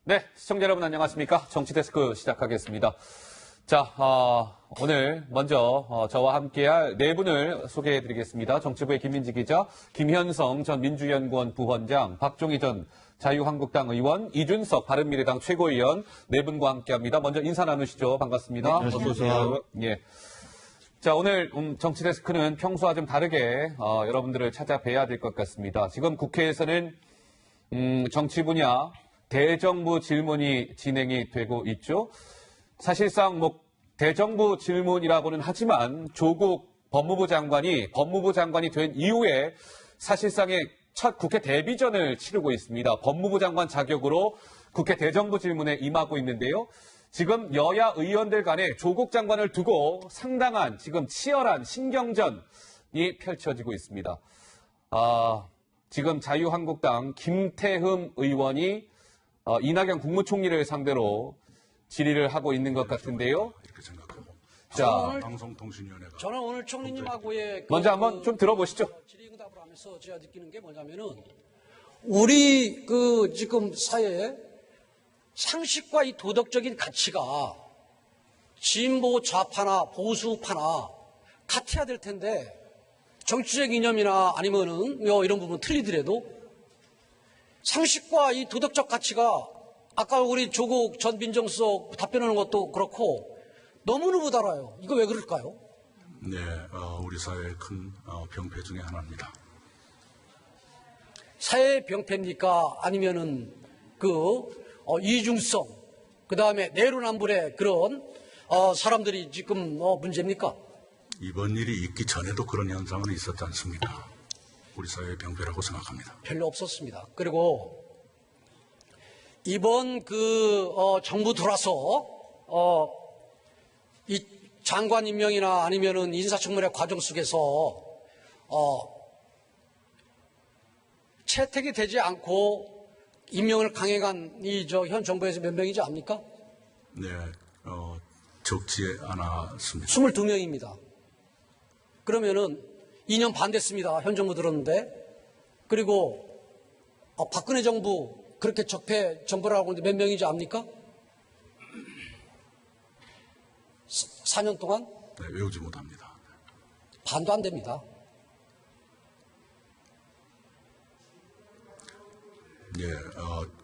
네, 시청자 여러분 안녕하십니까? 정치데스크 시작하겠습니다. 자, 오늘 먼저 저와 함께할 네 분을 소개해드리겠습니다. 정치부의 김민지 기자, 김현성 전 민주연구원 부원장, 박종희 전 자유한국당 의원, 이준석 바른미래당 최고위원 네 분과 함께합니다. 먼저 인사 나누시죠. 반갑습니다. 네, 어서 오세요. 예. 자, 오늘 정치데스크는 평소와 좀 다르게 여러분들을 찾아뵈야 될 것 같습니다. 지금 국회에서는 정치 분야 대정부 질문이 진행이 되고 있죠. 사실상 대정부 질문이라고는 하지만 조국 법무부 장관이 된 이후에 사실상의 첫 국회 데뷔전을 치르고 있습니다. 법무부 장관 자격으로 국회 대정부 질문에 임하고 있는데요. 지금 여야 의원들 간에 조국 장관을 두고 상당한 지금 치열한 신경전이 펼쳐지고 있습니다. 지금 자유한국당 김태흠 의원이 이낙연 국무총리를 상대로 질의를 하고 있는 것 같은데요. 이렇게 생각하고. 자, 방송통신위원회가 저는 오늘 총리님하고의 먼저 한번 좀 들어보시죠. 질의응답을 하면서 제가 느끼는 게 뭐냐면은 우리 지금 사회에 상식과 이 도덕적인 가치가 진보 좌파나 보수파나 같아야 될 텐데 정치적 이념이나 아니면은 이런 부분 틀리더라도 상식과 이 도덕적 가치가 아까 우리 조국 전 민정수석 답변하는 것도 그렇고 너무너무 달아요. 이거 왜 그럴까요? 네, 우리 사회의 큰 병폐 중에 하나입니다. 사회 병폐입니까? 아니면은 이중성, 그 다음에 내로남불의 그런 사람들이 지금 문제입니까? 이번 일이 있기 전에도 그런 현상은 있었지 않습니까? 우리 사회의 병폐라고 생각합니다. 별로 없었습니다. 그리고 이번 정부 들어와서 이 장관 임명이나 아니면은 인사청문회 과정 속에서 채택이 되지 않고 임명을 강행한 현 정부에서 몇 명인지 압니까? 네, 적지 않았습니다. 22명입니다. 그러면은 2년 반 됐습니다. 현 정부 들었는데. 그리고 박근혜 정부 그렇게 적폐 정부라고 하는데 몇 명인지 압니까? 4년 동안? 네, 외우지 못합니다. 반도 안 됩니다. 네,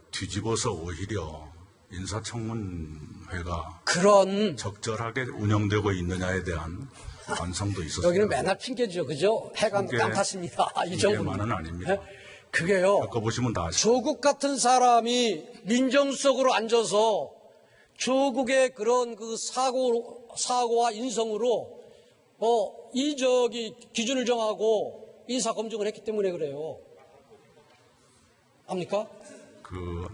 뒤집어서 오히려 인사청문회가 그런 적절하게 운영되고 있느냐에 대한 반성도 있었습니다. 여기는 맨날 핑계죠. 그죠? 해가 깜탔습니다. 이 정부는. 핑계만은 아닙니다. 그게요. 겪어보시면 다 아시죠. 조국 같은 사람이 민정수석으로 앉아서 조국의 그런 사고와 인성으로 기준을 정하고 인사 검증을 했기 때문에 그래요. 압니까?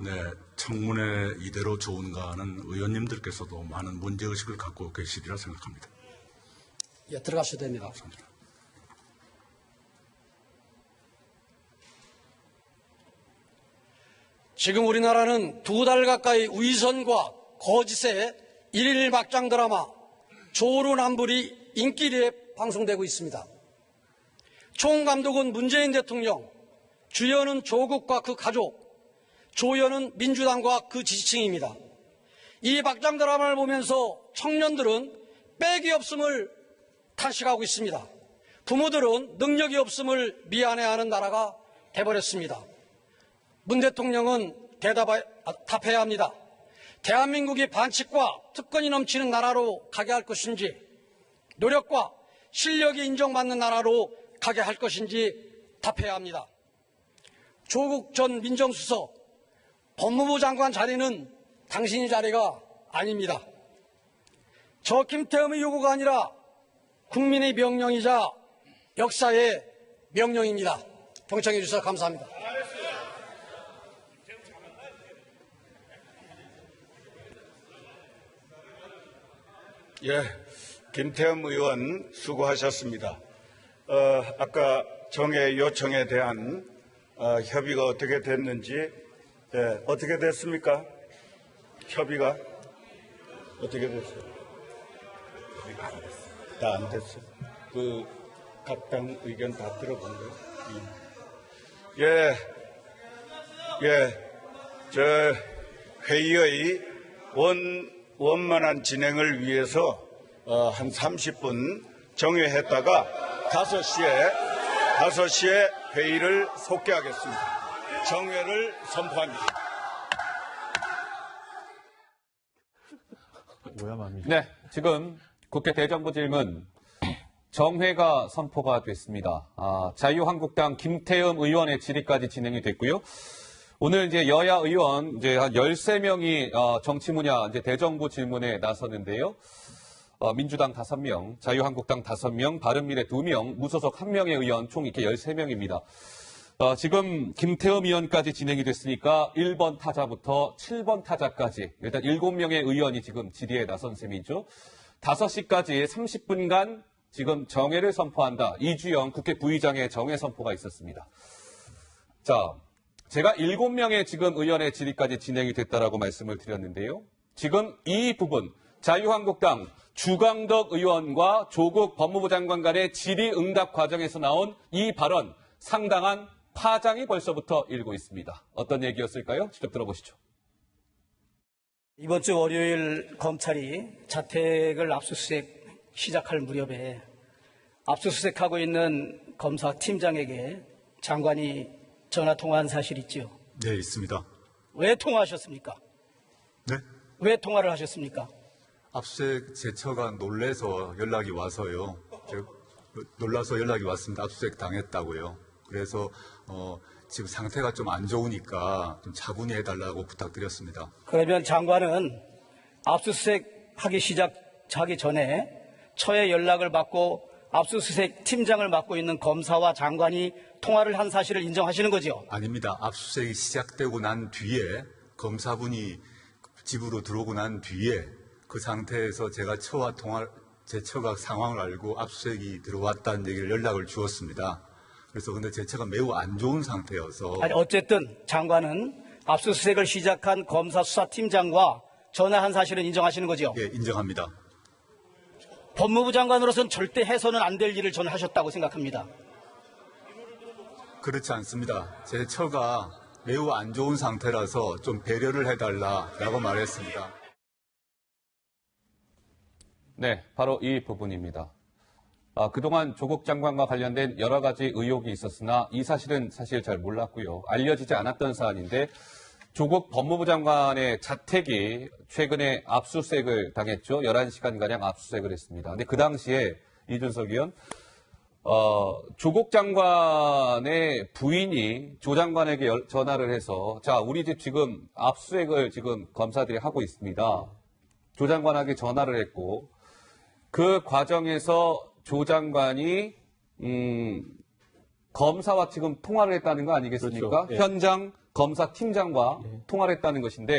네, 청문회 이대로 좋은가는 의원님들께서도 많은 문제의식을 갖고 계시리라 생각합니다. 예, 들어가셔도 됩니다. 감사합니다. 지금 우리나라는 2달 가까이 위선과 거짓의 일일 막장 드라마 조루남불이 인기리에 방송되고 있습니다. 총감독은 문재인 대통령, 주연은 조국과 그 가족, 조연은 민주당과 그 지지층입니다. 이 막장 드라마를 보면서 청년들은 빽이 없음을 탄식하고 있습니다. 부모들은 능력이 없음을 미안해하는 나라가 돼버렸습니다. 문 대통령은 답해야 합니다. 대한민국이 반칙과 특권이 넘치는 나라로 가게 할 것인지, 노력과 실력이 인정받는 나라로 가게 할 것인지 답해야 합니다. 조국 전 민정수석, 법무부 장관 자리는 당신의 자리가 아닙니다. 저 김태흠의 요구가 아니라 국민의 명령이자 역사의 명령입니다. 경청해 주셔서 감사합니다. 예, 김태흠 의원 수고하셨습니다. 아까 정해 요청에 대한 협의가 어떻게 됐는지, 어떻게 됐습니까? 협의가 어떻게 됐어요? 다 안 됐어요. 각 당 의견 다 들어본 거예요? 회의의 원만한 진행을 위해서 한 30분 정회했다가 5시에 회의를 속개하겠습니다. 정회를 선포합니다. 네, 지금 국회 대정부 질문 정회가 선포가 됐습니다. 자유한국당 김태흠 의원의 질의까지 진행이 됐고요. 오늘 이제 여야 의원 이제 한 13명이 정치 분야 이제 대정부 질문에 나서는데요. 민주당 5명, 자유한국당 5명, 바른미래 2명, 무소속 1명의 의원 총 이렇게 13명입니다. 지금 김태흠 의원까지 진행이 됐으니까 1번 타자부터 7번 타자까지 일단 7명의 의원이 지금 질의에 나선 셈이죠. 5시까지 30분간 지금 정회를 선포한다. 이주영 국회 부의장의 정회 선포가 있었습니다. 자, 제가 7명의 지금 의원의 질의까지 진행이 됐다라고 말씀을 드렸는데요. 지금 이 부분 자유한국당 주광덕 의원과 조국 법무부 장관 간의 질의응답 과정에서 나온 이 발언 상당한 파장이 벌써부터 일고 있습니다. 어떤 얘기였을까요? 직접 들어보시죠. 이번 주 월요일 검찰이 자택을 압수수색 시작할 무렵에 압수수색하고 있는 검사 팀장에게 장관이 전화 통화한 사실 있죠? 네, 있습니다. 왜 통화하셨습니까? 네? 왜 통화를 하셨습니까? 압수수색 제처가 놀라서 연락이 와서요. 놀라서 연락이 왔습니다. 압수수색 당했다고요. 그래서 지금 상태가 좀 안 좋으니까 좀 차분히 해달라고 부탁드렸습니다. 그러면 장관은 압수수색 하기 전에 처에 연락을 받고 압수수색 팀장을 맡고 있는 검사와 장관이 통화를 한 사실을 인정하시는 거죠? 아닙니다. 압수수색이 시작되고 난 뒤에 검사분이 집으로 들어오고 난 뒤에 그 상태에서 제가 제 처가 상황을 알고 압수수색이 들어왔다는 얘기를 연락을 주었습니다. 그래서 근데 제 처가 매우 안 좋은 상태여서 아니, 어쨌든 장관은 압수수색을 시작한 검사 수사팀장과 전화한 사실은 인정하시는 거죠? 예, 인정합니다. 법무부 장관으로서는 절대 해서는 안 될 일을 저는 하셨다고 생각합니다. 그렇지 않습니다. 제 처가 매우 안 좋은 상태라서 좀 배려를 해달라라고 말했습니다. 네, 바로 이 부분입니다. 그동안 조국 장관과 관련된 여러 가지 의혹이 있었으나 이 사실은 사실 잘 몰랐고요. 알려지지 않았던 사안인데 조국 법무부 장관의 자택이 최근에 압수수색을 당했죠. 11시간가량 압수수색을 했습니다. 근데 그 당시에 이준석 의원, 조국 장관의 부인이 조 장관에게 전화를 해서 자, 우리 집 지금 압수수색을 지금 검사들이 하고 있습니다. 조 장관에게 전화를 했고 그 과정에서 조 장관이 검사와 지금 통화를 했다는 거 아니겠습니까? 그렇죠. 예. 현장 검사팀장과 통화를 했다는 것인데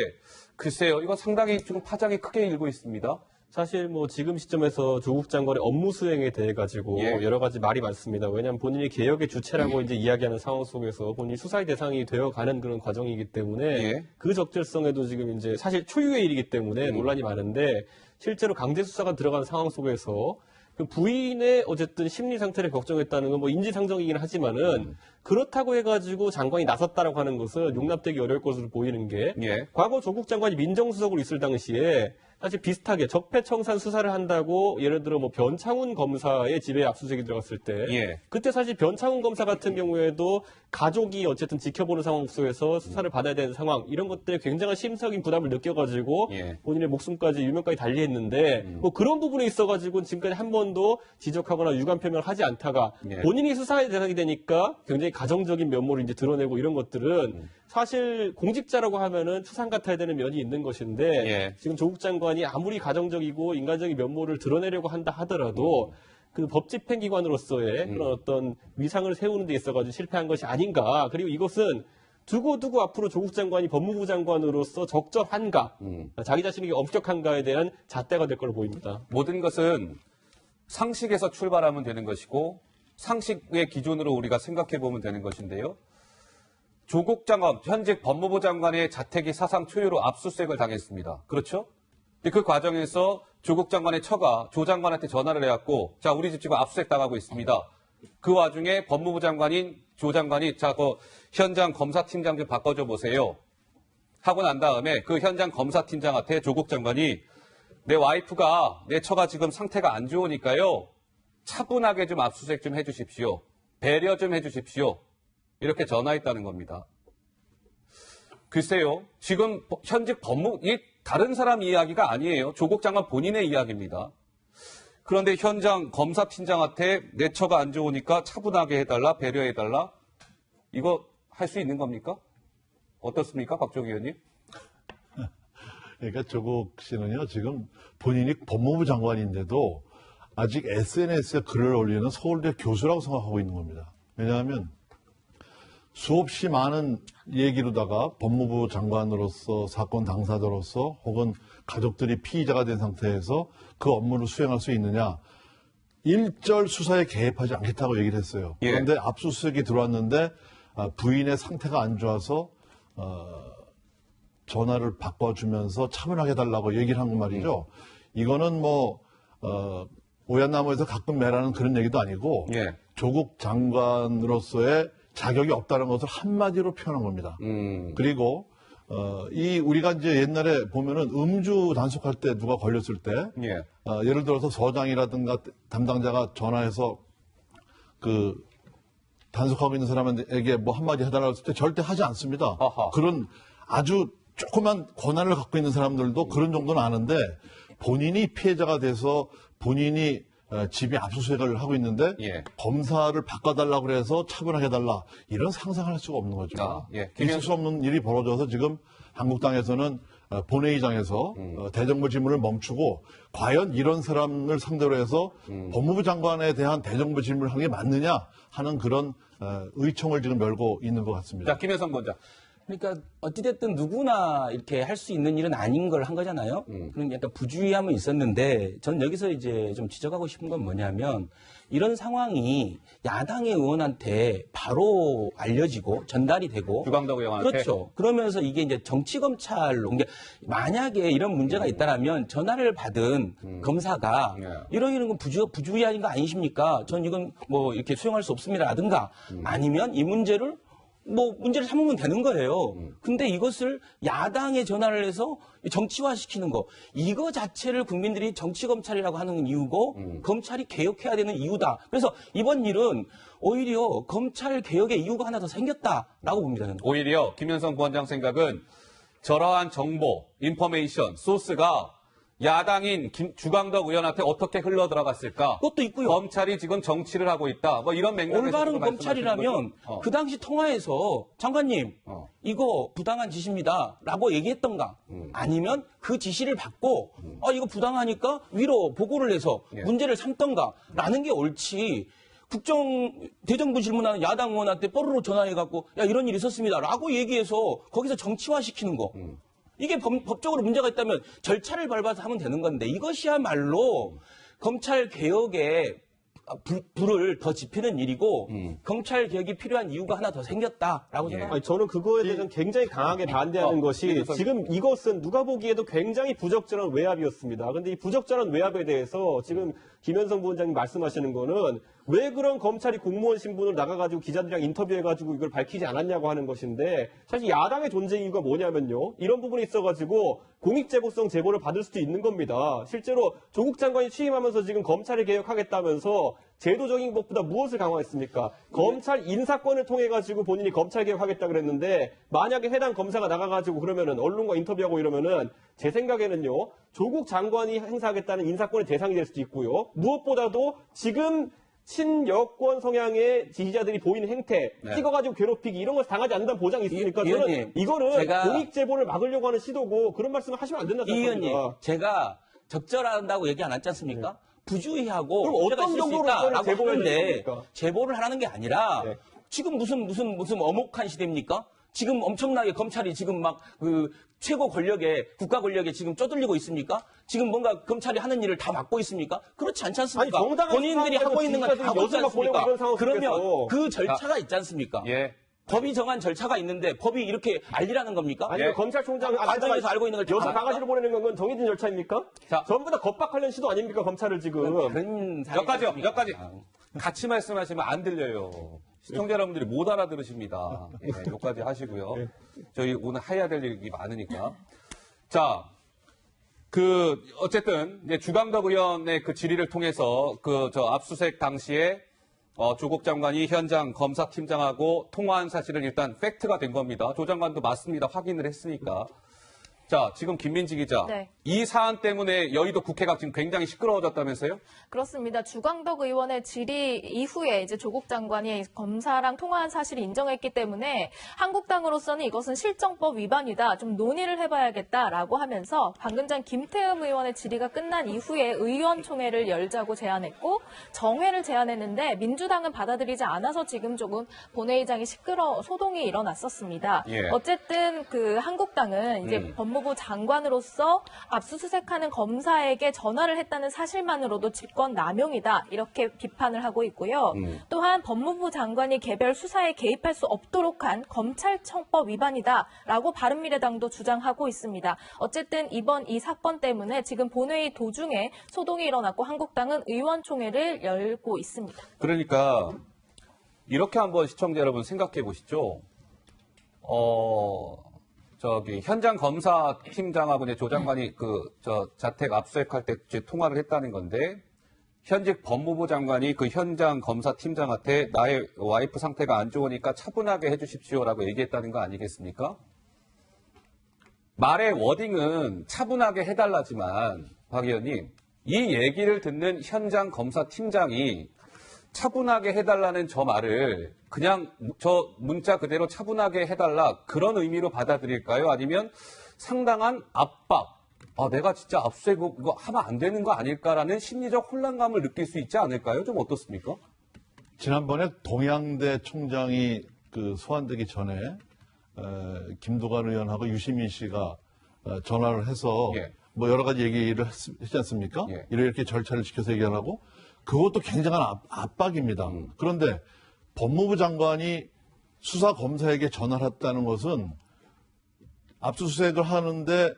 글쎄요. 이거 상당히 지금 파장이 크게 일고 있습니다. 사실 뭐 지금 시점에서 조국 장관의 업무 수행에 대해 가지고 예. 여러 가지 말이 많습니다. 왜냐하면 본인이 개혁의 주체라고 이제 이야기하는 상황 속에서 본인이 수사의 대상이 되어가는 그런 과정이기 때문에 예. 그 적절성에도 지금 이제 사실 초유의 일이기 때문에 논란이 많은데 실제로 강제 수사가 들어간 상황 속에서 그 부인의 어쨌든 심리 상태를 걱정했다는 건 뭐 인지상정이긴 하지만은 그렇다고 해가지고 장관이 나섰다라고 하는 것은 용납되기 어려울 것으로 보이는 게 예. 과거 조국 장관이 민정수석으로 있을 당시에 사실 비슷하게 적폐청산 수사를 한다고 예를 들어 뭐 변창훈 검사의 집에 압수수색이 들어갔을 때 예. 그때 사실 변창훈 검사 같은 경우에도 가족이 어쨌든 지켜보는 상황 속에서 수사를 받아야 되는 상황 이런 것들에 굉장한 심적인 부담을 느껴가지고 예. 본인의 목숨까지 유명까지 달리했는데 뭐 그런 부분에 있어가지고 지금까지 한 번도 지적하거나 유감 표명을 하지 않다가 예. 본인이 수사의 대상이 되니까 굉장히 가정적인 면모를 이제 드러내고 이런 것들은 사실 공직자라고 하면은 추상 같아야 되는 면이 있는 것인데 예. 지금 조국 장관이 아무리 가정적이고 인간적인 면모를 드러내려고 한다 하더라도 그 법집행기관으로서의 그런 어떤 위상을 세우는 데 있어가지고 실패한 것이 아닌가. 그리고 이것은 두고두고 앞으로 조국 장관이 법무부 장관으로서 적절한가, 자기 자신에게 엄격한가에 대한 잣대가 될 걸로 보입니다. 모든 것은 상식에서 출발하면 되는 것이고 상식의 기준으로 우리가 생각해 보면 되는 것인데요. 조국 장관, 현직 법무부 장관의 자택이 사상 초유로 압수수색을 당했습니다. 그렇죠? 근데 그 과정에서 조국 장관의 처가 조 장관한테 전화를 해갖고 자, 우리 집 지금 압수수색 당하고 있습니다. 그 와중에 법무부 장관인 조 장관이 자, 그 현장 검사팀장 좀 바꿔줘 보세요. 하고 난 다음에 그 현장 검사팀장한테 조국 장관이 내 와이프가, 내 처가 지금 상태가 안 좋으니까요. 차분하게 좀 압수수색 좀 해주십시오. 배려 좀 해주십시오. 이렇게 전화했다는 겁니다. 글쎄요. 지금 현직 이 다른 사람 이야기가 아니에요. 조국 장관 본인의 이야기입니다. 그런데 현장 검사팀장한테 내 처가 안 좋으니까 차분하게 해달라, 배려해달라. 이거 할 수 있는 겁니까? 어떻습니까, 박종희 의원님? 그러니까 조국 씨는요, 지금 본인이 법무부 장관인데도 아직 SNS에 글을 올리는 서울대 교수라고 생각하고 있는 겁니다. 왜냐하면 수없이 많은 얘기로다가 법무부 장관으로서 사건 당사자로서 혹은 가족들이 피의자가 된 상태에서 그 업무를 수행할 수 있느냐. 일절 수사에 개입하지 않겠다고 얘기를 했어요. 예. 그런데 압수수색이 들어왔는데 부인의 상태가 안 좋아서 전화를 바꿔주면서 차분하게 해달라고 얘기를 한 건 말이죠. 이거는 오얏나무에서 가끔 매라는 그런 얘기도 아니고 예. 조국 장관으로서의 자격이 없다는 것을 한마디로 표현한 겁니다. 그리고 우리가 이제 옛날에 보면은 음주 단속할 때 누가 걸렸을 때 예. 예를 들어서 서장이라든가 담당자가 전화해서 그 단속하고 있는 사람에게 뭐 한마디 해달라고 했을 때 절대 하지 않습니다. 아하. 그런 아주 조그만 권한을 갖고 있는 사람들도 그런 정도는 아는데 본인이 피해자가 돼서 본인이 집에 압수수색을 하고 있는데 예. 검사를 바꿔달라고 그래서 차분하게 해달라 이런 상상할 수가 없는 거죠. 아, 예. 있을 수 없는 일이 벌어져서 지금 한국당에서는 본회의장에서 대정부 질문을 멈추고 과연 이런 사람을 상대로 해서 법무부 장관에 대한 대정부 질문을 하는 게 맞느냐 하는 그런 의총을 지금 열고 있는 것 같습니다. 자, 김혜성 원장. 그러니까 어찌됐든 누구나 이렇게 할 수 있는 일은 아닌 걸 한 거잖아요. 그런 약간 부주의함은 있었는데 저는 여기서 이제 좀 지적하고 싶은 건 뭐냐면 이런 상황이 야당의 의원한테 바로 알려지고 전달이 되고 주광덕 의원한테. 그렇죠. 그러면서 이게 이제 정치검찰로 만약에 이런 문제가 있다라면 전화를 받은 검사가 예. 이런 건 부주의한 거 아니십니까? 전 이건 뭐 이렇게 수용할 수 없습니다라든가 아니면 이 문제를 문제를 삼으면 되는 거예요. 근데 이것을 야당에 전화를 해서 정치화시키는 거, 이거 자체를 국민들이 정치검찰이라고 하는 이유고, 검찰이 개혁해야 되는 이유다. 그래서 이번 일은 오히려 검찰 개혁의 이유가 하나 더 생겼다라고 봅니다. 저는. 오히려 김현성 부원장 생각은 저러한 정보, 인포메이션, 소스가 야당인 주광덕 의원한테 어떻게 흘러 들어갔을까? 그것도 있고요. 검찰이 지금 정치를 하고 있다. 뭐 이런 맥락에서 올바른 말씀하시는 검찰이라면 거죠? 그 당시 통화에서 장관님 이거 부당한 지시입니다라고 얘기했던가 아니면 그 지시를 받고 이거 부당하니까 위로 보고를 해서 예. 문제를 삼던가라는 게 옳지. 대정부 질문하는 야당 의원한테 뽀로로 전화해갖고 야 이런 일이 있었습니다라고 얘기해서 거기서 정치화시키는 거. 이게 법적으로 문제가 있다면 절차를 밟아서 하면 되는 건데 이것이야말로 검찰 개혁에 불을 더 지피는 일이고 검찰 개혁이 필요한 이유가 하나 더 생겼다라고 생각합니다. 아니, 저는 그거에 대해서 굉장히 강하게 반대하는 것이 지금 이것은 누가 보기에도 굉장히 부적절한 외압이었습니다. 그런데 이 부적절한 외압에 대해서 지금 김현성 부원장님 말씀하시는 거는 왜 그런 검찰이 공무원 신분으로 나가가지고 기자들이랑 인터뷰해가지고 이걸 밝히지 않았냐고 하는 것인데 사실 야당의 존재 이유가 뭐냐면요. 이런 부분이 있어가지고 공익제보성 제보를 받을 수도 있는 겁니다. 실제로 조국 장관이 취임하면서 지금 검찰을 개혁하겠다면서 제도적인 것보다 무엇을 강화했습니까? 검찰 인사권을 통해가지고 본인이 검찰 개혁하겠다 그랬는데 만약에 해당 검사가 나가가지고 그러면은 언론과 인터뷰하고 이러면은 제 생각에는요. 조국 장관이 행사하겠다는 인사권의 대상이 될 수도 있고요. 무엇보다도 지금 친여권 성향의 지지자들이 보이는 행태, 찍어가지고 괴롭히기 이런 걸 당하지 않는다는 보장이 있으니까 저는 의원님, 이거는 제가 공익제보를 막으려고 하는 시도고 그런 말씀을 하시면 안 된다 이 의원님, 생각합니다. 제가 적절한다고 얘기 안 했지 않습니까? 부주의하고 그럼 문제가 어떤 있을 수 정도로 있다라고 제보를 하는데 해야 됩니까? 제보를 하라는 게 아니라 네. 지금 무슨 어목한 시대입니까? 지금 엄청나게 검찰이 지금 막 최고 권력에 국가 권력에 지금 쪼들리고 있습니까? 지금 뭔가 검찰이 하는 일을 다 막고 있습니까? 그렇지 않지 않습니까? 아니, 정당한 본인들이 수사하고 하고 있는 건 다 지지자들이 하고 있지 여전히 보내고 않습니까? 이런 상황 그러면 속에서. 그 절차가 있지 않습니까? 예. 법이 정한 절차가 있는데 법이 이렇게 알리라는 겁니까? 아니, 예. 검찰총장 과정에서 알고 있는 걸 여섯 다 바가지로 보내는 건 정해진 절차입니까? 자. 전부 다 겁박하려는 시도 아닙니까 검찰을 지금? 그런 몇 가지 같이 말씀하시면 안 들려요. 시청자 여러분들이 못 알아들으십니다. 예, 여기까지 하시고요. 저희 오늘 해야 될 얘기 많으니까. 자, 어쨌든, 이제 주강덕 의원의 그 질의를 통해서 압수수색 당시에 조국 장관이 현장 검사팀장하고 통화한 사실은 일단 팩트가 된 겁니다. 조 장관도 맞습니다. 확인을 했으니까. 자, 지금 김민지 기자. 네. 이 사안 때문에 여의도 국회가 지금 굉장히 시끄러워졌다면서요? 그렇습니다. 주광덕 의원의 질의 이후에 이제 조국 장관이 검사랑 통화한 사실을 인정했기 때문에 한국당으로서는 이것은 실정법 위반이다. 좀 논의를 해봐야겠다라고 하면서 방금 전 김태흠 의원의 질의가 끝난 이후에 의원총회를 열자고 제안했고 정회를 제안했는데 민주당은 받아들이지 않아서 지금 조금 본회의장이 소동이 일어났었습니다. 예. 어쨌든 한국당은 이제 법무부 장관으로서 압수수색하는 검사에게 전화를 했다는 사실만으로도 직권 남용이다 이렇게 비판을 하고 있고요. 또한 법무부 장관이 개별 수사에 개입할 수 없도록 한 검찰청법 위반이다라고 바른미래당도 주장하고 있습니다. 어쨌든 이번 이 사건 때문에 지금 본회의 도중에 소동이 일어났고 한국당은 의원총회를 열고 있습니다. 그러니까 이렇게 한번 시청자 여러분 생각해 보시죠. 현장 검사 팀장하고 이제 조 장관이 자택 압수수색할 때 통화를 했다는 건데, 현직 법무부 장관이 그 현장 검사 팀장한테 나의 와이프 상태가 안 좋으니까 차분하게 해주십시오라고 얘기했다는 거 아니겠습니까? 말의 워딩은 차분하게 해달라지만, 박 의원님, 이 얘기를 듣는 현장 검사 팀장이 차분하게 해달라는 저 말을 그냥 저 문자 그대로 차분하게 해달라 그런 의미로 받아들일까요? 아니면 상당한 압박, 내가 진짜 압수수색 이거 하면 안 되는 거 아닐까라는 심리적 혼란감을 느낄 수 있지 않을까요? 좀 어떻습니까? 지난번에 동양대 총장이 소환되기 전에 김두관 의원하고 유시민 씨가 전화를 해서 예. 뭐 여러 가지 얘기를 했지 않습니까? 예. 이렇게 절차를 지켜서 얘기하라고. 그것도 굉장한 압박입니다. 그런데 법무부 장관이 수사 검사에게 전화를 했다는 것은 압수수색을 하는데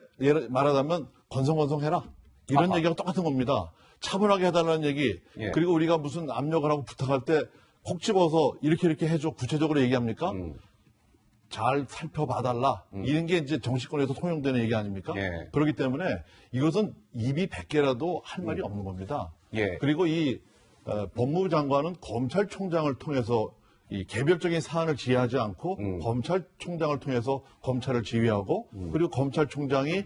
말하자면 건성건성해라. 이런 얘기가 똑같은 겁니다. 차분하게 해달라는 얘기. 예. 그리고 우리가 무슨 압력을 하고 부탁할 때 콕 집어서 이렇게 해줘. 구체적으로 얘기합니까? 잘 살펴봐달라. 이런 게 이제 정치권에서 통용되는 얘기 아닙니까? 예. 그렇기 때문에 이것은 입이 100개라도 할 말이 없는 겁니다. 예. 그리고 이 법무부 장관은 검찰총장을 통해서 이 개별적인 사안을 지휘하지 않고 검찰총장을 통해서 검찰을 지휘하고 그리고 검찰총장이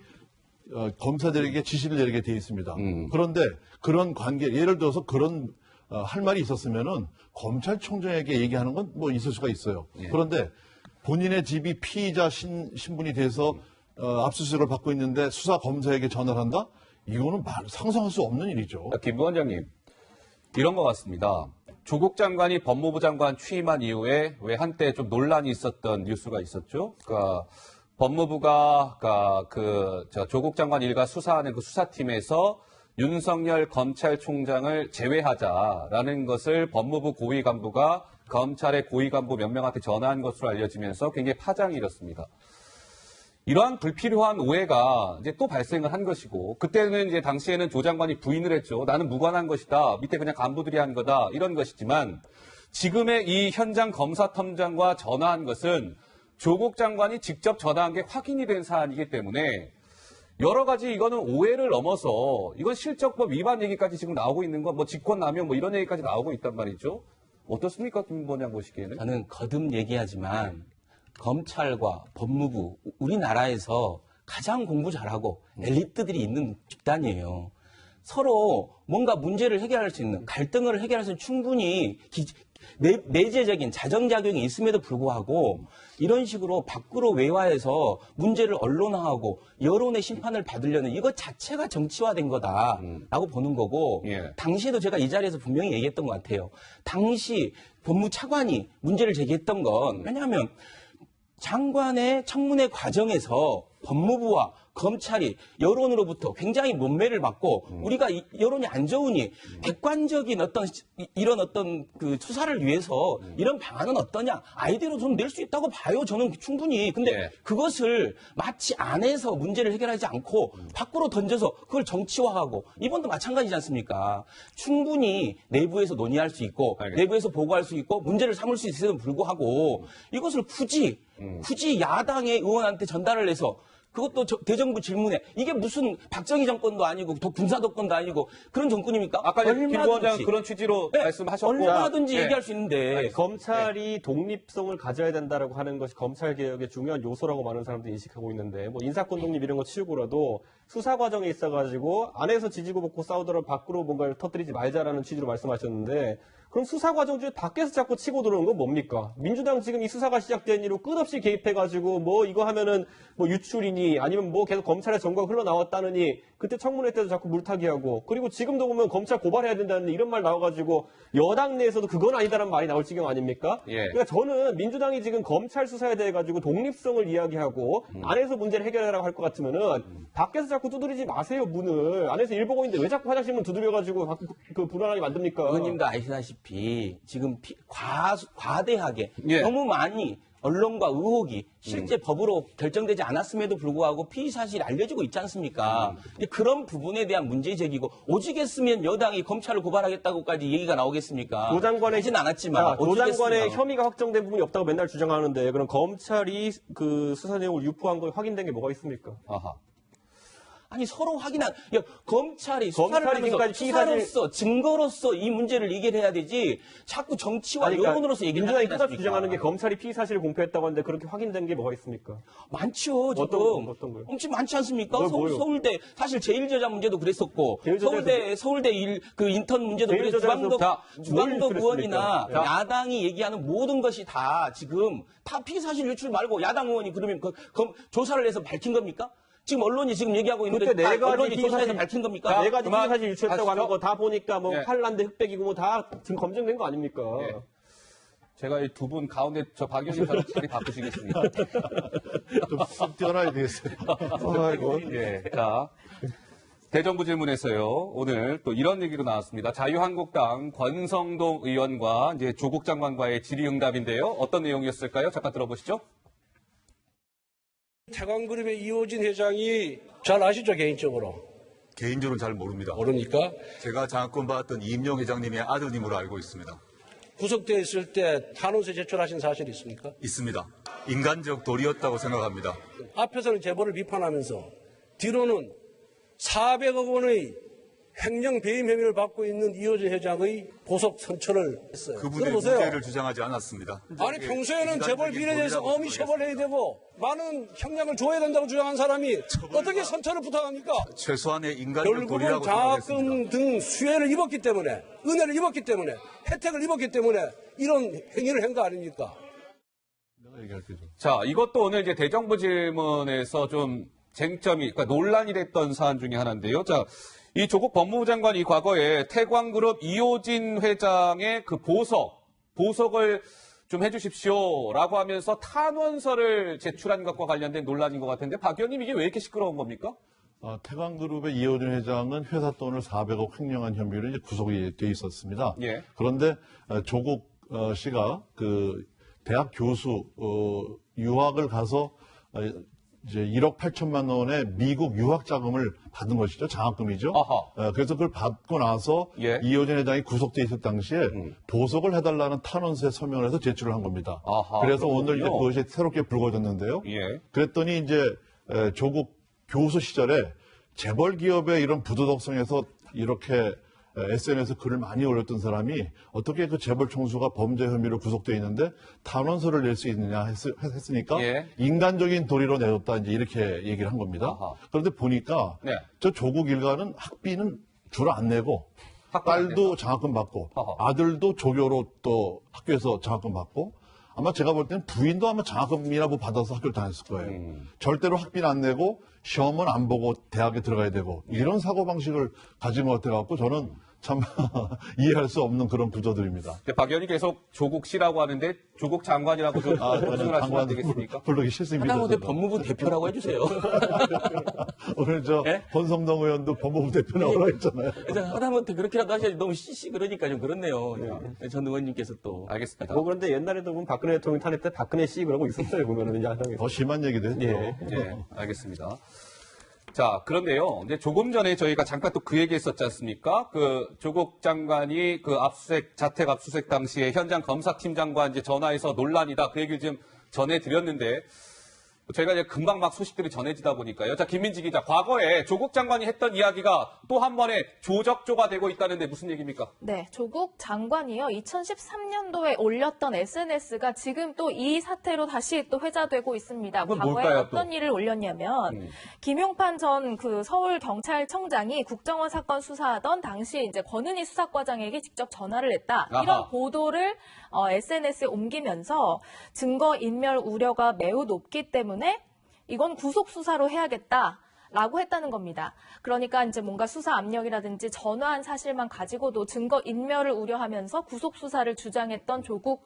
검사들에게 지시를 내리게 돼 있습니다. 그런데 그런 관계, 예를 들어서 그런 할 말이 있었으면은 검찰총장에게 얘기하는 건 뭐 있을 수가 있어요. 예. 그런데 본인의 집이 피의자 신분이 돼서 압수수색을 받고 있는데 수사 검사에게 전화를 한다? 이거는 상상할 수 없는 일이죠. 김 부원장님, 이런 것 같습니다. 조국 장관이 법무부 장관 취임한 이후에 왜 한때 좀 논란이 있었던 뉴스가 있었죠. 그러니까 법무부가 조국 장관 일가 수사하는 그 수사팀에서 윤석열 검찰총장을 제외하자라는 것을 법무부 고위 간부가 검찰의 고위 간부 몇 명한테 전화한 것으로 알려지면서 굉장히 파장이 일었습니다. 이러한 불필요한 오해가 이제 또 발생을 한 것이고, 그때는 이제 당시에는 조 장관이 부인을 했죠. 나는 무관한 것이다. 밑에 그냥 간부들이 한 거다. 이런 것이지만, 지금의 이 현장 검사팀장과 전화한 것은 조국 장관이 직접 전화한 게 확인이 된 사안이기 때문에 여러 가지 이거는 오해를 넘어서 이건 실적법 위반 얘기까지 지금 나오고 있는 거, 뭐 직권남용 뭐 이런 얘기까지 나오고 있단 말이죠. 어떻습니까, 김 부원장 보시기에는? 저는 거듭 얘기하지만 검찰과 법무부, 우리나라에서 가장 공부 잘하고 엘리트들이 있는 집단이에요. 서로 뭔가 문제를 해결할 수 있는, 갈등을 해결할 수 있는 충분히 내재적인 자정작용이 있음에도 불구하고 이런 식으로 밖으로 외화해서 문제를 언론화하고 여론의 심판을 받으려는 이것 자체가 정치화된 거다라고 보는 거고, 예. 당시에도 제가 이 자리에서 분명히 얘기했던 것 같아요. 당시 법무차관이 문제를 제기했던 건, 왜냐하면 장관의 청문회 과정에서 법무부와 검찰이 여론으로부터 굉장히 몸매를 받고 우리가 여론이 안 좋으니 객관적인 이런 그 수사를 위해서 이런 방안은 어떠냐 아이디어로 좀 낼 수 있다고 봐요. 저는 충분히. 근데 네. 그것을 마치 안에서 문제를 해결하지 않고 밖으로 던져서 그걸 정치화하고 이번도 마찬가지지 않습니까? 충분히 내부에서 논의할 수 있고 알겠습니다. 내부에서 보고할 수 있고 문제를 삼을 수 있음에도 불구하고 이것을 굳이 야당의 의원한테 전달을 해서 그것도 대정부 질문에 이게 무슨 박정희 정권도 아니고 군사 정권도 아니고 그런 정권입니까? 아까 김 부원장 그런 취지로 네, 말씀하셨고 얼마든지 네. 얘기할 수 있는데 아니, 검찰이 독립성을 가져야 된다라고 하는 것이 검찰 개혁의 중요한 요소라고 많은 사람들이 인식하고 있는데 뭐 인사권 독립 이런 거 치우고라도 수사 과정에 있어가지고 안에서 지지고 볶고 싸우더라도 밖으로 뭔가를 터뜨리지 말자라는 취지로 말씀하셨는데 그럼 수사 과정 중에 밖에서 자꾸 치고 들어오는 건 뭡니까? 민주당 지금 이 수사가 시작된 이후 끝없이 개입해가지고 뭐 이거 하면은 뭐 유출이니 아니면 뭐 계속 검찰의 정과가 흘러나왔다느니 그때 청문회 때도 자꾸 물타기 하고 그리고 지금도 보면 검찰 고발해야 된다는 이런 말 나와가지고 여당 내에서도 그건 아니다라는 말이 나올 지경 아닙니까? 예. 그러니까 저는 민주당이 지금 검찰 수사에 대해 가지고 독립성을 이야기하고 안에서 문제를 해결하라고 할 것 같으면은 밖에서 자꾸 두드리지 마세요 문을 안에서 일 보고 있는데 왜 자꾸 화장실 문 두드려가지고 그 불안하게 만듭니까? 의원님도 아시다시피 지금 과대하게 예. 너무 많이 언론과 의혹이 실제 법으로 결정되지 않았음에도 불구하고 피의 사실이 알려지고 있지 않습니까? 근데 그런 부분에 대한 문제 제기고 오직했으면 여당이 검찰을 고발하겠다고까지 얘기가 나오겠습니까? 도 장관의 하진 않았지만 도 장관의 오직했으면. 혐의가 확정된 부분이 없다고 맨날 주장하는데 그럼 검찰이 그 수사 내용을 유포한 거 확인된 게 뭐가 있습니까? 아하. 아니 서로 확인한 검찰이 수사를 하면서 지금까지 수사로서 증거로서 이 문제를 얘기를 해야 되지 자꾸 정치와 여론으로서 얘기를 민주당이 하지 끝까지 않습니까? 주장하는 게 검찰이 피의 사실을 공표했다고 하는데 그렇게 확인된 게 뭐가 있습니까? 많죠. 어떤 거요? 엄청 많지 않습니까? 뭐요? 서울대 사실 제1저자 문제도 그랬었고 제1저자에서 서울대 그 인턴 문제도 그랬고 제1저자에서 주광덕 뭘 의원이나 유출했습니까? 야당이 얘기하는 모든 것이 다 지금 다 피의 사실 유출 말고 야당 의원이 그러면 조사를 해서 밝힌 겁니까? 지금 언론이 지금 얘기하고 있는데 그때 네 가지 언론이 피의 조사해서 사실- 밝힌 겁니까? 네 가지 그만 피의 사실 유출했다고 하는 하시죠. 거 다 보니까 뭐 네. 칼란데 흑백이고 뭐 다 지금 검증된 거 아닙니까? 네. 제가 이 두 분 가운데 저 박 의원님 자리 바꾸시겠습니다. 좀 뛰어나야 되겠어요. 아이고. 예. 자. 대정부 질문에서요. 오늘 또 이런 얘기로 나왔습니다. 자유한국당 권성동 의원과 이제 조국 장관과의 질의응답인데요. 어떤 내용이었을까요? 잠깐 들어보시죠. 태광그룹의 이호진 회장이 잘 아시죠, 개인적으로? 개인적으로는 잘 모릅니다. 모르니까 제가 장학금 받았던 이임용 회장님의 아드님으로 알고 있습니다. 구속되어 있을 때 탄원서 제출하신 사실이 있습니까? 있습니다. 인간적 도리였다고 생각합니다. 앞에서는 재벌을 비판하면서 뒤로는 400억 원의 횡령 배임 혐의를 받고 있는 이호진 회장의 보석 선처를 했어요. 그분의 들어보세요. 문제를 주장하지 않았습니다. 아니 평소에는 재벌 비리에 대해서 도리라고 엄히 처벌해야 되고 많은 형량을 줘야 된다고 주장한 사람이 어떻게 선처를 부탁합니까? 최소한의 인간적 결국은 도리라고 장학금 생각했습니다. 등 수혜를 입었기 때문에 은혜를 입었기 때문에 혜택을 입었기 때문에 이런 행위를 한 거 아닙니까? 내가 얘기할게요. 자, 이것도 오늘 이제 대정부 질문에서 좀 쟁점이, 그러니까 논란이 됐던 사안 중에 하나인데요. 자, 이 조국 법무부 장관이 과거에 태광그룹 이호진 회장의 그 보석을 좀 해주십시오라고 하면서 탄원서를 제출한 것과 관련된 논란인 것 같은데 박 의원님 이게 왜 이렇게 시끄러운 겁니까? 태광그룹의 이호진 회장은 회사 돈을 400억 횡령한 혐의로 이제 구속이 돼 있었습니다. 예. 그런데 조국 씨가 그 대학 교수 유학을 가서 이제 1억 8천만 원의 미국 유학 자금을 받은 것이죠. 장학금이죠. 아하. 그래서 그걸 받고 나서 예. 이호진 회장이 구속돼 있을 당시에 보석을 해달라는 탄원서에 서명을 해서 제출을 한 겁니다. 아하, 그래서 그렇군요. 오늘 이제 그것이 새롭게 불거졌는데요. 예. 그랬더니 이제 조국 교수 시절에 재벌 기업의 이런 부도덕성에서 이렇게 SNS에 글을 많이 올렸던 사람이 어떻게 그 재벌 총수가 범죄 혐의로 구속돼 있는데 탄원서를 낼 수 있느냐 했으니까 예. 인간적인 도리로 내줬다 이제 이렇게 얘기를 한 겁니다. 아하. 그런데 보니까 네. 저 조국 일가는 학비는 주로 안 내고 딸도 장학금 받고 아하. 아들도 조교로 또 학교에서 장학금 받고 아마 제가 볼 때는 부인도 아마 장학금이나 뭐 받아서 학교를 다녔을 거예요. 절대로 학비는 안 내고 시험은 안 보고 대학에 들어가야 되고 이런 사고방식을 가진 것 같아갖고 저는 참 이해할 수 없는 그런 구조들입니다. 박 의원이 계속 조국 씨라고 하는데 조국 장관이라고 좀 조심을 하시면 안 되겠습니까? 부르기 싫습니다. 하다못해 저는. 법무부 대표라고 해주세요. 오늘 저 예? 권성동 의원도 법무부 대표 나오라고 했잖아요. 일단 하다못해 그렇게라도 하셔야지 너무 씨씨 그러니까 좀 그렇네요. 전 의원님께서 또. 알겠습니다. 뭐 그런데 옛날에도 보면 박근혜 대통령 탄핵 때 박근혜 씨 그러고 있었어요. 보면은 야당에서. 더 심한 얘기도 했죠. 예. 예, 알겠습니다. 자, 그런데요. 이제 조금 전에 저희가 잠깐 또 그 얘기 했었지 않습니까? 그 조국 장관이 그 자택 압수수색 당시에 현장 검사팀장과 이제 전화해서 논란이다. 그 얘기를 좀 전해드렸는데, 저희가 이제 금방 막 소식들이 전해지다 보니까요. 자, 김민지 기자, 과거에 조국 장관이 했던 이야기가 또 한 번에 조적조가 되고 있다는데 무슨 얘기입니까? 네, 조국 장관이요. 2013년도에 올렸던 SNS가 지금 또 이 사태로 다시 또 회자되고 있습니다. 그건 과거에 뭘까요, 어떤 또? 일을 올렸냐면 김용판 전 그 서울 경찰청장이 국정원 사건 수사하던 당시 이제 권은희 수사과장에게 직접 전화를 했다. 아하. 이런 보도를 SNS에 옮기면서 증거 인멸 우려가 매우 높기 때문에 이건 구속 수사로 해야겠다. 라고 했다는 겁니다. 그러니까 이제 뭔가 수사 압력이라든지 전화한 사실만 가지고도 증거 인멸을 우려하면서 구속 수사를 주장했던 조국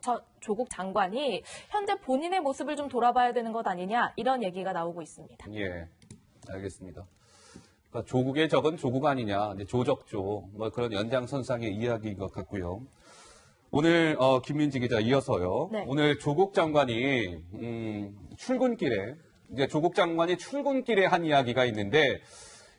장관이 현재 본인의 모습을 좀 돌아봐야 되는 것 아니냐 이런 얘기가 나오고 있습니다. 예, 알겠습니다. 그러니까 조국의 적은 조국 아니냐, 이제 조적조, 뭐 그런 연장선상의 이야기인 것 같고요. 오늘 김민지 기자 이어서요. 네. 오늘 조국 장관이 출근길에 이제 조국 장관이 출근길에 한 이야기가 있는데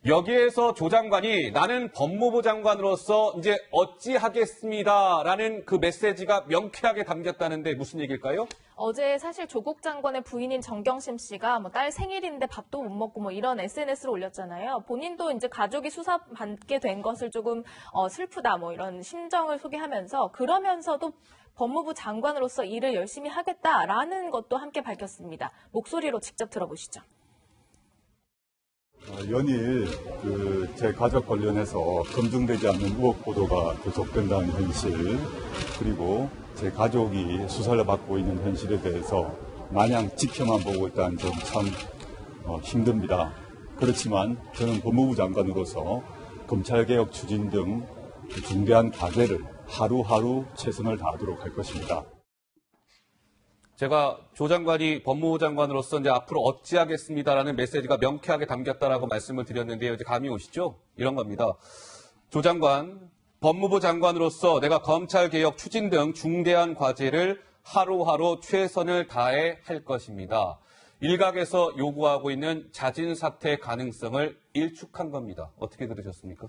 여기에서 조 장관이 나는 법무부 장관으로서 이제 어찌하겠습니다라는 그 메시지가 명쾌하게 담겼다는데 무슨 얘기일까요? 어제 사실 조국 장관의 부인인 정경심 씨가 뭐 딸 생일인데 밥도 못 먹고 뭐 이런 SNS를 올렸잖아요. 본인도 이제 가족이 수사받게 된 것을 조금 슬프다 뭐 이런 심정을 소개하면서 그러면서도 법무부 장관으로서 일을 열심히 하겠다라는 것도 함께 밝혔습니다. 목소리로 직접 들어보시죠. 연일 제 가족 관련해서 검증되지 않는 의혹 보도가 계속된다는 현실, 그리고 제 가족이 수사를 받고 있는 현실에 대해서 마냥 지켜만 보고 있다는 점 참 힘듭니다. 그렇지만 저는 법무부 장관으로서 검찰개혁 추진 등 중대한 과제를 하루하루 최선을 다하도록 할 것입니다. 제가 조 장관이 법무부 장관으로서 이제 앞으로 어찌하겠습니다라는 메시지가 명쾌하게 담겼다라고 말씀을 드렸는데요. 이제 감이 오시죠? 이런 겁니다. 조 장관, 법무부 장관으로서 내가 검찰개혁 추진 등 중대한 과제를 하루하루 최선을 다해 할 것입니다. 일각에서 요구하고 있는 자진 사퇴 가능성을 일축한 겁니다. 어떻게 들으셨습니까?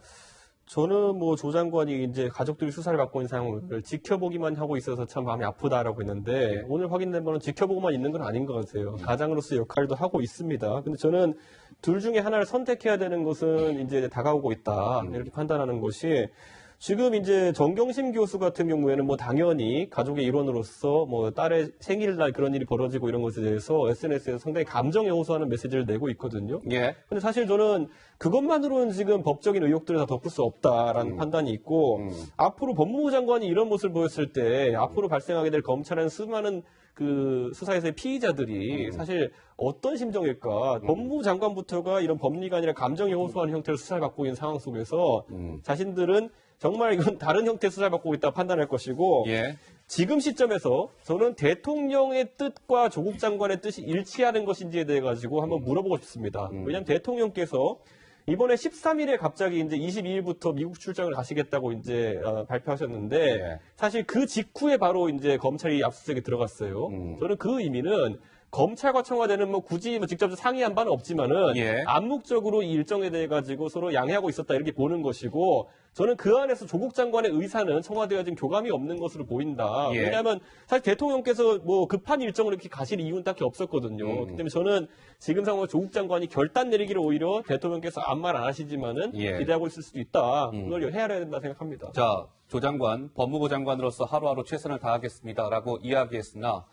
저는 뭐 조 장관이 이제 가족들이 수사를 받고 있는 상황을 지켜보기만 하고 있어서 참 마음이 아프다라고 했는데 오늘 확인된 바는 지켜보고만 있는 건 아닌 것 같아요. 가장으로서 역할도 하고 있습니다. 근데 저는 둘 중에 하나를 선택해야 되는 것은 이제 다가오고 있다. 이렇게 판단하는 것이 지금 이제 정경심 교수 같은 경우에는 뭐 당연히 가족의 일원으로서 뭐 딸의 생일날 그런 일이 벌어지고 이런 것에 대해서 SNS에서 상당히 감정에 호소하는 메시지를 내고 있거든요. 예. 근데 사실 저는 그것만으로는 지금 법적인 의혹들을 다 덮을 수 없다라는 판단이 있고 앞으로 법무부 장관이 이런 모습을 보였을 때 앞으로 발생하게 될 검찰은 수많은 그 수사에서의 피의자들이 사실 어떤 심정일까? 법무부 장관부터가 이런 법리가 아니라 감정에 호소하는 형태로 수사를 받고 있는 상황 속에서 자신들은 정말 이건 다른 형태의 수사를 받고 있다 판단할 것이고 예. 지금 시점에서 저는 대통령의 뜻과 조국 장관의 뜻이 일치하는 것인지에 대해 가지고 한번 물어보고 싶습니다. 왜냐하면 대통령께서 이번에 13일에 갑자기 이제 22일부터 미국 출장을 가시겠다고 이제 발표하셨는데 예. 사실 그 직후에 바로 이제 검찰이 압수수색에 들어갔어요. 저는 그 의미는 검찰과 청와대는 뭐 굳이 뭐 직접 상의한 바는 없지만은 예. 암묵적으로 이 일정에 대해 가지고 서로 양해하고 있었다 이렇게 보는 것이고 저는 그 안에서 조국 장관의 의사는 청와대와 지금 교감이 없는 것으로 보인다. 예. 왜냐하면 사실 대통령께서 뭐 급한 일정을 이렇게 가실 이유는 딱히 없었거든요. 그렇기 때문에 저는 지금 상황에서 조국 장관이 결단 내리기를 오히려 대통령께서 아무 말 안 하시지만은 예. 기대하고 있을 수도 있다. 그걸 헤아려야 된다 생각합니다. 자, 조 장관, 법무부 장관으로서 하루하루 최선을 다하겠습니다라고 이야기했으나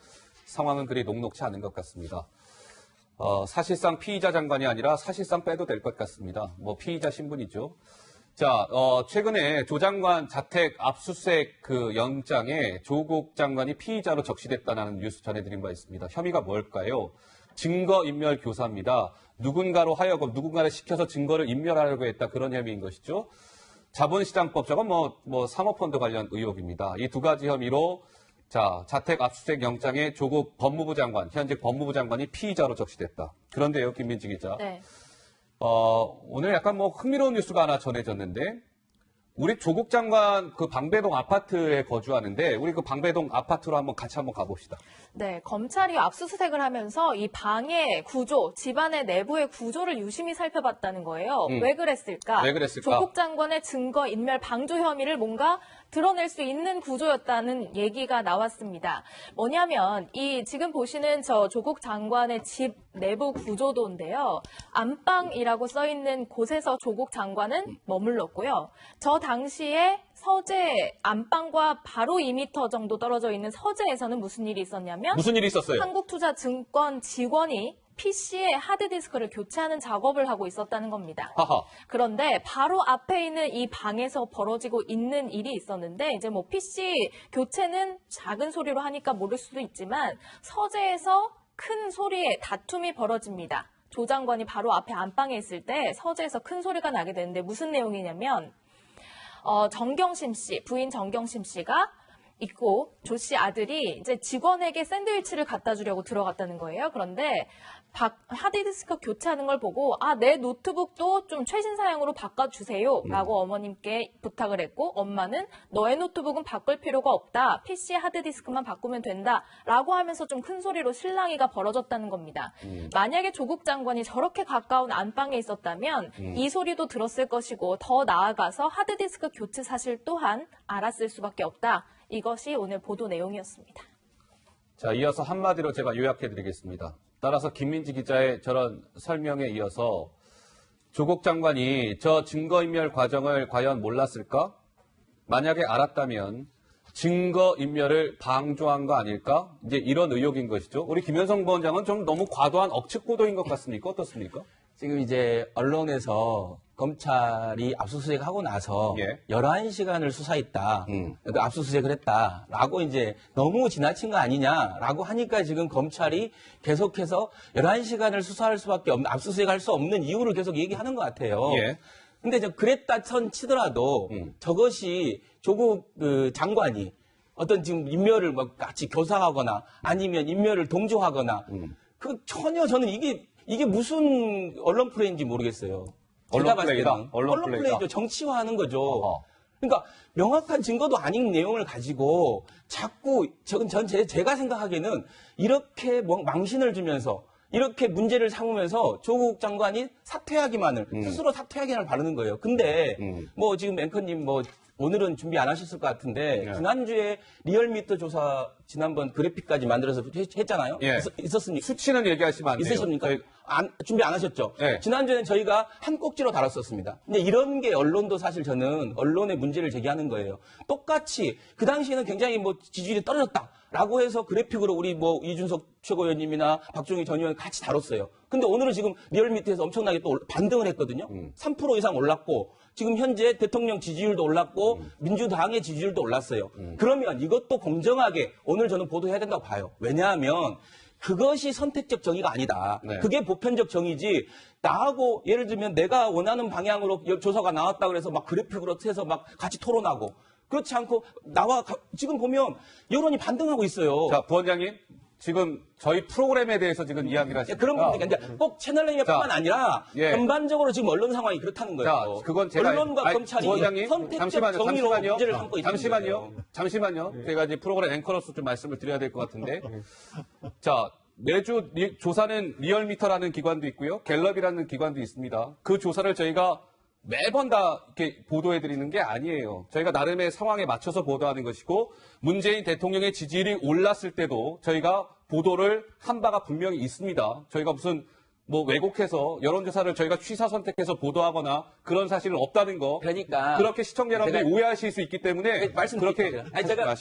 상황은 그리 녹록치 않은 것 같습니다. 사실상 피의자 장관이 아니라 사실상 빼도 될 것 같습니다. 뭐 피의자 신분이죠. 자, 최근에 조 장관 자택 압수수색 그 영장에 조국 장관이 피의자로 적시됐다는 뉴스 전해드린 바 있습니다. 혐의가 뭘까요? 증거인멸 교사입니다. 누군가로 하여금 누군가를 시켜서 증거를 인멸하려고 했다. 그런 혐의인 것이죠. 자본시장법 저건 뭐 사모펀드 관련 의혹입니다. 이 두 가지 혐의로 자, 자택 압수수색 영장에 조국 법무부 장관, 현직 법무부 장관이 피의자로 적시됐다. 그런데요, 김민지 기자. 네. 오늘 약간 뭐 흥미로운 뉴스가 하나 전해졌는데, 우리 조국 장관 그 방배동 아파트에 거주하는데, 우리 그 방배동 아파트로 같이 한번 가봅시다. 네, 검찰이 압수수색을 하면서 이 방의 구조, 집안의 내부의 구조를 유심히 살펴봤다는 거예요. 왜 그랬을까? 왜 그랬을까? 조국 장관의 증거 인멸 방조 혐의를 뭔가 드러낼 수 있는 구조였다는 얘기가 나왔습니다. 뭐냐면 이 지금 보시는 저 조국 장관의 집 내부 구조도인데요. 안방이라고 써 있는 곳에서 조국 장관은 머물렀고요. 저 당시에 서재 안방과 바로 2m 정도 떨어져 있는 서재에서는 무슨 일이 있었냐면 무슨 일이 있었어요? 한국투자증권 직원이 PC에 하드디스크를 교체하는 작업을 하고 있었다는 겁니다. 하하. 그런데 바로 앞에 있는 이 방에서 벌어지고 있는 일이 있었는데 이제 뭐 PC 교체는 작은 소리로 하니까 모를 수도 있지만 서재에서 큰 소리에 다툼이 벌어집니다. 조 장관이 바로 앞에 안방에 있을 때 서재에서 큰 소리가 나게 되는데 무슨 내용이냐면 정경심 씨, 부인 정경심 씨가 있고 조 씨 아들이 이제 직원에게 샌드위치를 갖다 주려고 들어갔다는 거예요. 그런데 하드디스크 교체하는 걸 보고 내 노트북도 좀 최신 사양으로 바꿔주세요 라고 어머님께 부탁을 했고 엄마는 너의 노트북은 바꿀 필요가 없다. PC 하드디스크만 바꾸면 된다 라고 하면서 좀 큰 소리로 실랑이가 벌어졌다는 겁니다. 만약에 조국 장관이 저렇게 가까운 안방에 있었다면 이 소리도 들었을 것이고 더 나아가서 하드디스크 교체 사실 또한 알았을 수밖에 없다. 이것이 오늘 보도 내용이었습니다. 자, 이어서 한마디로 제가 요약해드리겠습니다. 따라서 김민지 기자의 저런 설명에 이어서 조국 장관이 저 증거인멸 과정을 과연 몰랐을까? 만약에 알았다면 증거인멸을 방조한 거 아닐까? 이제 이런 의혹인 것이죠. 우리 김현성 부원장은 좀 너무 과도한 억측 보도인 것 같습니까? 어떻습니까? 지금 이제 언론에서 검찰이 압수수색하고 나서 예. 11시간을 수사했다. 그러니까 압수수색을 했다라고 이제 너무 지나친 거 아니냐라고 하니까 지금 검찰이 계속해서 11시간을 수사할 수밖에 없는, 압수수색할 수 없는 이유를 계속 얘기하는 것 같아요. 예. 근데 그랬다 치더라도 저것이 조국 장관이 어떤 지금 인멸을 막 같이 교사하거나 아니면 인멸을 동조하거나 전혀 저는 이게 무슨 언론 플레이인지 모르겠어요. 언론 플레이다? 언론 플레이죠. 정치화하는 거죠. 그러니까 명확한 증거도 아닌 내용을 가지고 자꾸 제가 생각하기에는 이렇게 망신을 주면서 이렇게 문제를 삼으면서 조국 장관이 스스로 사퇴하기만을 바라는 거예요. 근데 뭐 지금 앵커님 오늘은 준비 안 하셨을 것 같은데 지난주에 리얼미터 조사 지난번 그래픽까지 만들어서 했잖아요. 예. 있었습니까? 수치는 얘기하시면 안 돼요. 있으십니까? 준비 안 하셨죠? 네. 지난주에는 저희가 한 꼭지로 다뤘었습니다. 근데 이런 게 언론도 사실 저는 언론의 문제를 제기하는 거예요. 똑같이 그 당시에는 굉장히 지지율이 떨어졌다라고 해서 그래픽으로 우리 이준석 최고위원님이나 박종희 전 의원 같이 다뤘어요. 근데 오늘은 지금 리얼미터에서 엄청나게 또 반등을 했거든요. 3% 이상 올랐고 지금 현재 대통령 지지율도 올랐고 민주당의 지지율도 올랐어요. 그러면 이것도 공정하게 오늘 저는 보도해야 된다고 봐요. 왜냐하면 그것이 선택적 정의가 아니다. 네. 그게 보편적 정의지. 나하고 예를 들면 내가 원하는 방향으로 조사가 나왔다 그래서 막 그래픽으로 해서 막 같이 토론하고 그렇지 않고 지금 보면 여론이 반등하고 있어요. 자, 부원장님. 지금 저희 프로그램에 대해서 지금 이야기를 하시니까 그런 겁니다. 그러니까 꼭 채널A뿐만 아니라 전반적으로 지금 언론 상황이 그렇다는 거예요. 자, 그건 제가 언론과 검찰이 부원장님, 선택적 정의로 문제를 삼고 있는 잠시만요. 제가 이제 프로그램 앵커로서 좀 말씀을 드려야 될 것 같은데. 자, 매주 조사는 리얼미터라는 기관도 있고요. 갤럽이라는 기관도 있습니다. 그 조사를 저희가 매번 다 이렇게 보도해드리는 게 아니에요. 저희가 나름의 상황에 맞춰서 보도하는 것이고 문재인 대통령의 지지율이 올랐을 때도 저희가 보도를 한 바가 분명히 있습니다. 저희가 무슨 왜곡해서 여론조사를 저희가 취사 선택해서 보도하거나 그런 사실은 없다는 거. 그러니까 그렇게 시청자 여러분들이 오해하실 수 있기 때문에 그렇게 제가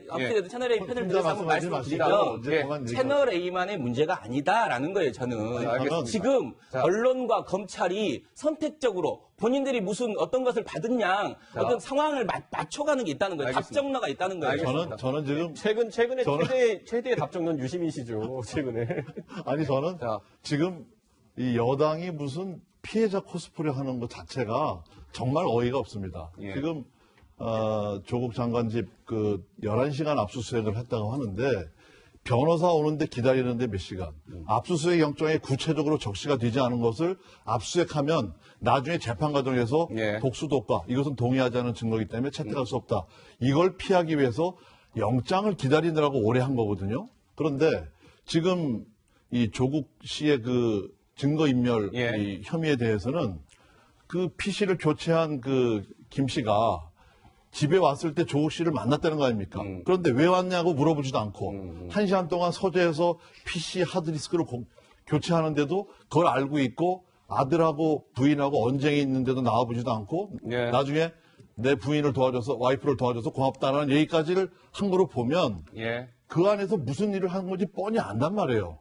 아무튼 채널A 편을 들어서 한번 말씀드리면 채널A만의 문제가 아니다라는 거예요. 저는 지금 언론과 검찰이 선택적으로 본인들이 무슨 어떤 것을 받은 양 어떤 상황을 맞춰가는 게 있다는 거예요. 답정너가 있다는 거예요. 저는 지금 최근에 최대의 답정넌 유시민이시죠. 최근에. 아니 저는 지금 이 여당이 무슨 피해자 코스프레 하는 것 자체가 정말 어이가 없습니다. 예. 지금 조국 장관 집 11시간 압수수색을 했다고 하는데 변호사 오는데 기다리는데 몇 시간. 압수수색 영장에 구체적으로 적시가 되지 않은 것을 압수수색하면 나중에 재판 과정에서 예. 독수독과 이것은 동의하지 않은 증거이기 때문에 채택할 수 없다. 이걸 피하기 위해서 영장을 기다리느라고 오래 한 거거든요. 그런데 지금 이 조국 씨의 그 증거인멸 예. 이 혐의에 대해서는 그 PC를 교체한 그 김 씨가 집에 왔을 때 조국 씨를 만났다는 거 아닙니까? 그런데 왜 왔냐고 물어보지도 않고 1시간 동안 서재에서 PC 하드디스크를 교체하는데도 그걸 알고 있고 아들하고 부인하고 언쟁이 있는데도 나와보지도 않고 예. 나중에 내 부인을 도와줘서 와이프를 도와줘서 고맙다라는 얘기까지를 한 거로 보면 예. 그 안에서 무슨 일을 한 건지 뻔히 안단 말이에요.